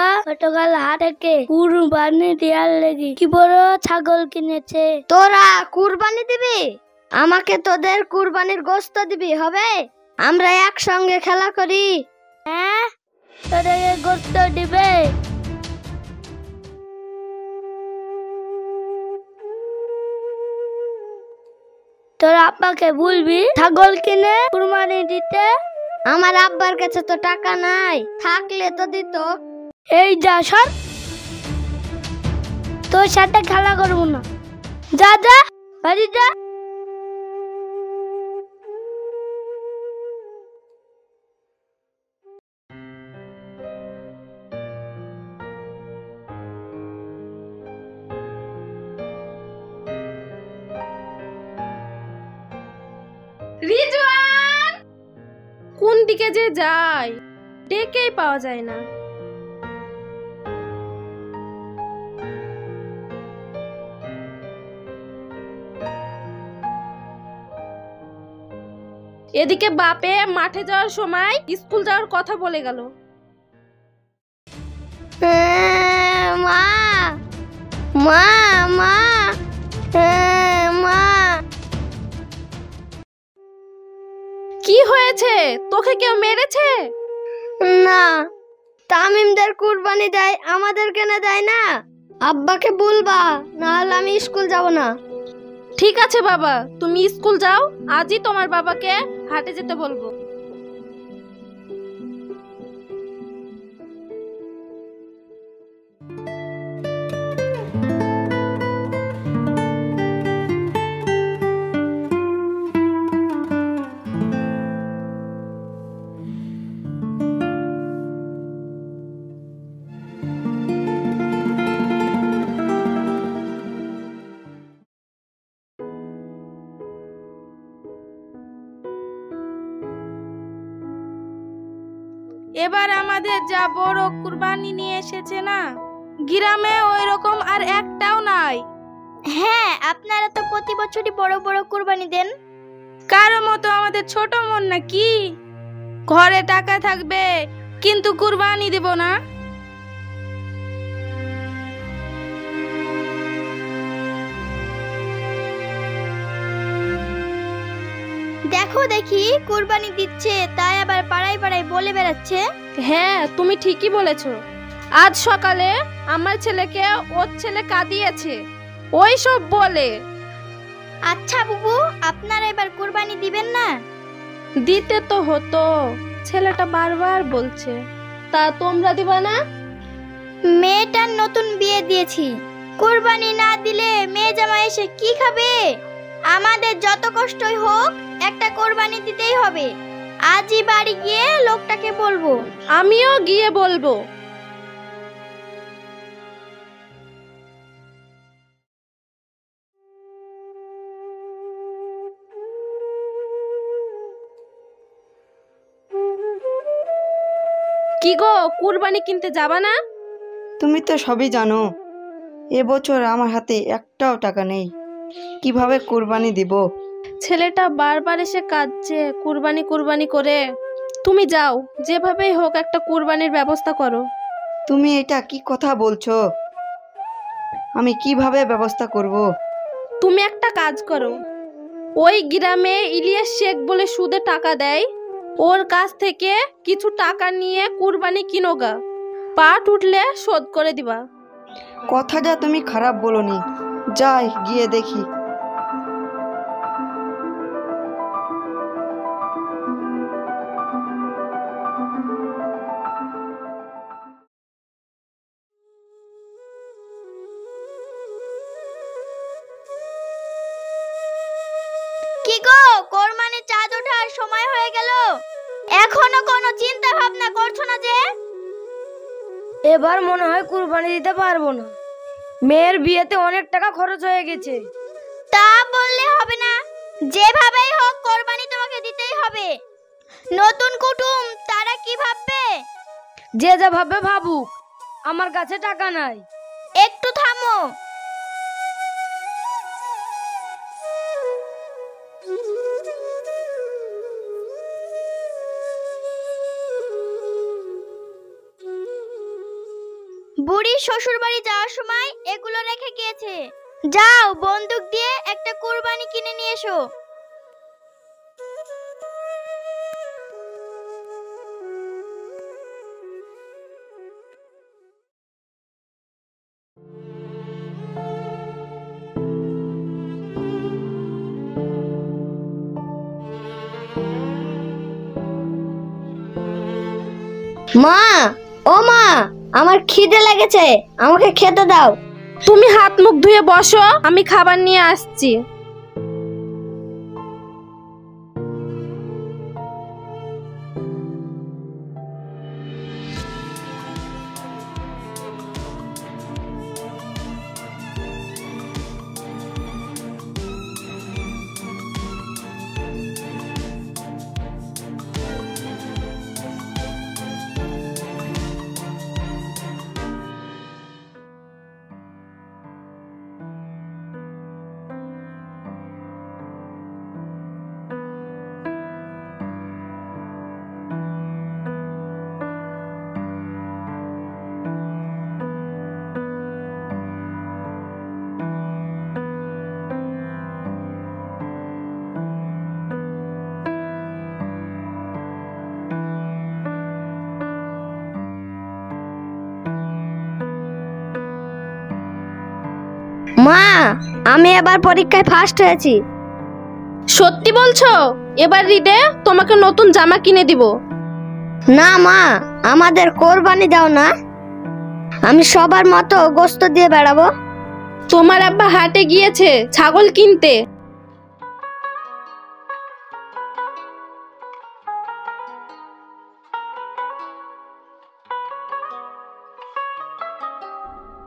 আব্বা গতকাল হাট থেকে কুরবানি দেওয়ার লেগে কি বড় ছাগল কিনেছে। তোরা কুরবানি দিবি? আমাকে তোদের কুরবানির গোশত দিবি হবে? আমরা একসঙ্গে খেলা করি। হ্যাঁ, তোদেরকে গোশত দিবে। তোর আব্বাকে বলবি ছাগল কিনে কুরবানি দিতে। আমার আব্বার কাছে তো টাকা নাই, থাকলে তো দিত। এই যা সর, তোর সাথে খেলা করবো না। যা যা বাড়ি যা। রিজওয়ান কোন দিকে যে যায়, ডেকেই পাওয়া যায় না। এদিকে বাপে মাঠে যাওয়ার সময় স্কুল যাওয়ার কথা বলে গেল। মা মা মা মা। কি হয়েছে? তোকে কেউ মেরেছে? না, তামিমদের কুরবানি দেয়, আমাদের কেন দেয় না? আব্বাকে বলবা, নাহলে আমি স্কুল যাব না। ঠিক আছে বাবা, তুমি স্কুল যাও। আজই তোমার বাবাকে হাটে যেতে বলবো। এবার আমাদের যা বড় কুরবানি নিয়ে এসেছে না, গ্রামে ওই রকম আর একটাও নাই। হ্যাঁ, আপনারা তো প্রতি বছরই বড় বড় কুরবানি দেন। কারো মতো আমাদের ছোট মন নাকি? ঘরে টাকা থাকবে কিন্তু কুরবানি দেব না। দেখো দেখি কুরবানি দিচ্ছে, তাই আবার পাড়ায় পাড়ায় বলে বেড়াচ্ছে। হ্যাঁ, তুমি ঠিকই বলেছো। আজ সকালে আমার ছেলেকে ওর ছেলে কাঁদিয়েছে ওই সব বলে। আচ্ছা বুবু, আপনারা এবার কুরবানি দিবেন না? দিতে তো হতো, ছেলেটা বারবার বলছে। তা তোমরা দিবা না? মেয়েটার নতুন বিয়ে দিয়েছি, কুরবানি না দিলে মেয়ে জামাই এসে কি খাবে? আমাদের যত কষ্টই হোক একটা কুরবানি দিতেই হবে। আজই বাড়ি গিয়ে লোকটাকে বলবো। আমিও গিয়ে বলবো। কি গো, কুরবানি কিনতে যাবা না? তুমি তো সবই জানো, এবছর আমার হাতে একটাও টাকা নেই, কিভাবে কুরবানি দিব? ছেলেটা বারবার এসে কাঁদছে কুরবানি কুরবানি করে। তুমি যাও, যেভাবেই হোক একটা কুরবানির ব্যবস্থা করো। তুমি এটা কি কথা বলছো? আমি কিভাবে ব্যবস্থা করব? তুমি একটা কাজ করো, ওই গ্রামে ইলিয়াস শেখ বলে সুদে টাকা দেয়, ওর কাছ থেকে কিছু টাকা নিয়ে কুরবানি কিনোগা। পাট উঠলে শোধ করে দিবা। কথাটা তুমি খারাপ বলোনি, যাই গিয়ে দেখি। কি গো, কুরবানির চাঁদ ওঠার সময় হয়ে গেল, এখনো কোনো চিন্তা ভাবনা করছো না যে? এবার মনে হয় কুরবানি দিতে পারবো না, মেয়ের বিয়েতে অনেক টাকা খরচ হয়ে গেছে। তা বললে হবে না, যেভাবেই হোক কুরবানি তোমাকে দিতেই হবে। নতুন কুটুম তারা কি ভাববে? যে যা ভাবে ভাবুক, আমার কাছে টাকা নাই। একটু থামো। বুড়ি শ্বশুর বাড়ি যাওয়ার সময় এগুলো রেখে গিয়েছে। যাও বন্দুক দিয়ে একটা কুরবানি কিনে নিয়ে এসো। মা, ও মা, আমার খিদে লেগেছে, আমাকে খেতে দাও। তুমি হাত মুখ ধুয়ে বসো, আমি খাবার নিয়ে আসছি। মা, আমি এবার পরীক্ষায় ফার্স্ট হয়েছি। সত্যি বলছো? এবার ঈদে তোমাকে নতুন জামা কিনে দিব। না মা, আমাদের কোরবানি দাও না, আমি সবার মতো গোশত দিয়ে বেড়াবো। তোমার আব্বা হাটে গিয়েছে ছাগল কিনতে।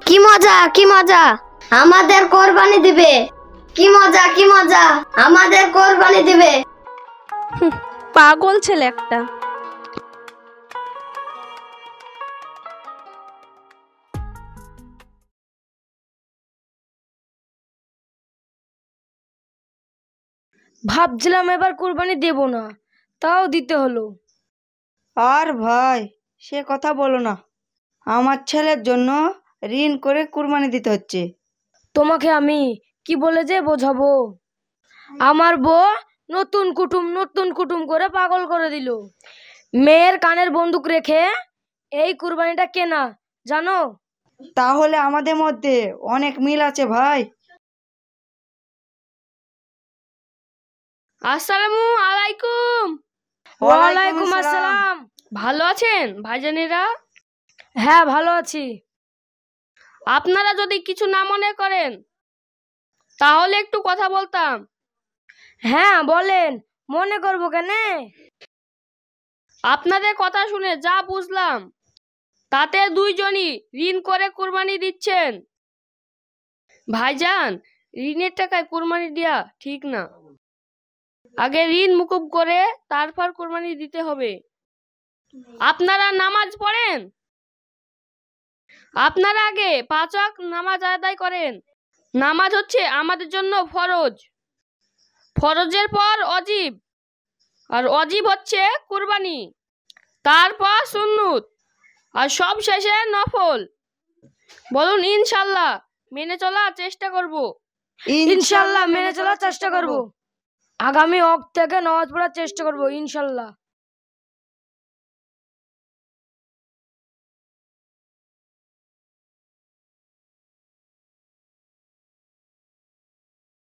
কি মজা, কি মজা, আমাদের কোরবানি দিবে। কি মজা, কি মজা, আমাদের কোরবানি দিবে। পাগল ছেলে একটা। ভাবছিলাম এবার কোরবানি দেব না, তাও দিতে হলো। আর ভাই, সে কথা বলো না, আমার ছেলের জন্য ঋণ করে কুরবানি দিতে হচ্ছে। তোমাকে আমি কি বলে যে বোঝাবো? আমার বউ নতুন কুটুম করে পাগল করে দিল। মেয়ের কানের বন্দুক রেখে এই কুরবানিটা কেনা, জানো? তাহলে আমাদের মধ্যে অনেক মিল আছে ভাই। আসসালামু আলাইকুম। ওয়ালাইকুম আসসালাম। ভালো আছেন ভাইজানেরা? হ্যাঁ, ভালো আছি। আপনারা যদি কিছু না মনে করেন তাহলে একটু কথা বলতাম। হ্যাঁ বলেন, মনে করবো কেন? আপনাদের কথা শুনে যা বুঝলাম তাতে দুইজনই ঋণ করে কুরবানি দিচ্ছেন। ভাইজান, ঋণের টাকায় কুরবানি দেয়া ঠিক না। আগে ঋণ মুকুব করে তারপর কুরবানি দিতে হবে। আপনারা নামাজ পড়েন? আপনারা আগে 5 ওয়াক্ত নামাজ আদায় করেন। নামাজ হচ্ছে আমাদের জন্য ফরজ, ফরজের পর অজিব, আর অজিব হচ্ছে কুরবানি, তারপর সুন্নত, আর সব শেষে নফল। বলুন ইনশাল্লাহ মেনে চলার চেষ্টা করব। ইনশাল্লাহ মেনে চলার চেষ্টা করব। আগামী ওয়াক্ত থেকে নামাজ পড়ার চেষ্টা করব ইনশাল্লাহ।